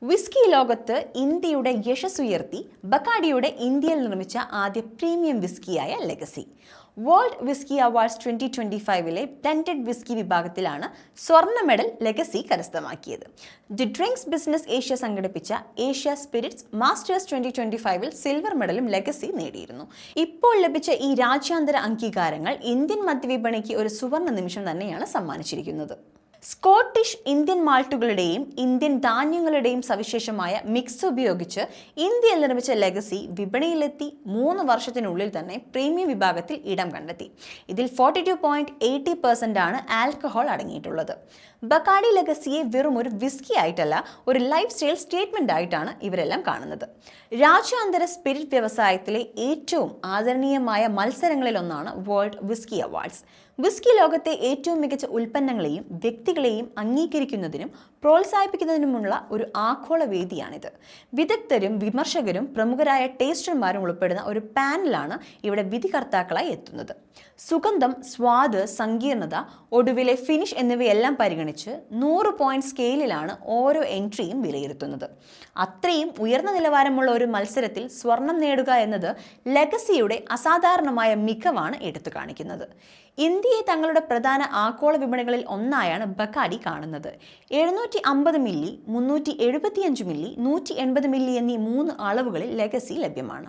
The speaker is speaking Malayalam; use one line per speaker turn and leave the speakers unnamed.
വിസ്കി ലോകത്ത് ഇന്ത്യയുടെ യശസ്സുയർത്തി ബക്കാഡിയുടെ ഇന്ത്യയിൽ നിർമ്മിച്ച ആദ്യ പ്രീമിയം വിസ്കിയായ Legacy. World Whisky Awards 2025 blended whisky വിഭാഗത്തിലാണ് സ്വർണ്ണ മെഡൽ ലെഗസി കരസ്ഥമാക്കിയത്. ദി ഡ്രിങ്ക്സ് ബിസിനസ് ഏഷ്യ സംഘടിപ്പിച്ച ഏഷ്യ സ്പിരിറ്റ്സ് മാസ്റ്റേഴ്സ് 2025 സിൽവർ മെഡലും ലെഗസി നേടിയിരുന്നു. ഇപ്പോൾ ലഭിച്ച ഈ രാജ്യാന്തര അംഗീകാരങ്ങൾ ഇന്ത്യൻ മദ്യവിപണിക്ക് ഒരു സുവർണ്ണ നിമിഷം തന്നെയാണ് സമ്മാനിച്ചിരിക്കുന്നത്. സ്കോട്ടിഷ് ഇന്ത്യൻ മാൾട്ടുകളുടെയും ഇന്ത്യൻ ധാന്യങ്ങളുടെയും സവിശേഷമായ മിക്സ് ഉപയോഗിച്ച് ഇന്ത്യയിൽ നിർമ്മിച്ച ലെഗസി വിപണിയിലെത്തി 3 വർഷത്തിനുള്ളിൽ തന്നെ പ്രീമിയം വിഭാഗത്തിൽ ഇടം കണ്ടെത്തി. ഇതിൽ 42.80% ആണ് ആൽക്കഹോൾ അടങ്ങിയിട്ടുള്ളത്. ബക്കാഡി ലെഗസിയെ വെറും ഒരു വിസ്കി ആയിട്ടല്ല, ഒരു ലൈഫ് സ്റ്റൈൽ സ്റ്റേറ്റ്മെന്റ് ആയിട്ടാണ് ഇവരെല്ലാം കാണുന്നത്. രാജ്യാന്തര സ്പിരിറ്റ് വ്യവസായത്തിലെ ഏറ്റവും ആദരണീയമായ മത്സരങ്ങളിലൊന്നാണ് വേൾഡ് വിസ്കി അവാർഡ്സ്. വിസ്കി ലോകത്തെ ഏറ്റവും മികച്ച ഉൽപ്പന്നങ്ങളെയും വ്യക്തികളെയും അംഗീകരിക്കുന്നതിനും പ്രോത്സാഹിപ്പിക്കുന്നതിനുമുള്ള ഒരു ആഗോള വേദിയാണിത്. വിദഗ്ധരും വിമർശകരും പ്രമുഖരായ ടേസ്റ്റർമാരും ഉൾപ്പെടുന്ന ഒരു പാനലാണ് ഇവിടെ വിധികർത്താക്കളായി എത്തുന്നത്. സുഗന്ധം, സ്വാദ്, സങ്കീർണത, ഒടുവിലെ ഫിനിഷ് എന്നിവയെല്ലാം പരിഗണിച്ച് 100 പോയിന്റ് സ്കെയിലിലാണ് ഓരോ എൻട്രിയും വിലയിരുത്തുന്നത്. അത്രയും ഉയർന്ന നിലവാരമുള്ള ഒരു മത്സരത്തിൽ സ്വർണം നേടുക എന്നത് ലെഗസിയുടെ അസാധാരണമായ മികവാണ് എടുത്തു കാണിക്കുന്നത്. ഇന്ത്യയെ തങ്ങളുടെ പ്രധാന ആഗോള വിപണികളിൽ ഒന്നായാണ് ബക്കാഡി കാണുന്നത്. 750 മില്ലി, 375 മില്ലി, 180 മില്ലി എന്നീ 3 അളവുകളിൽ ലെഗസി ലഭ്യമാണ്.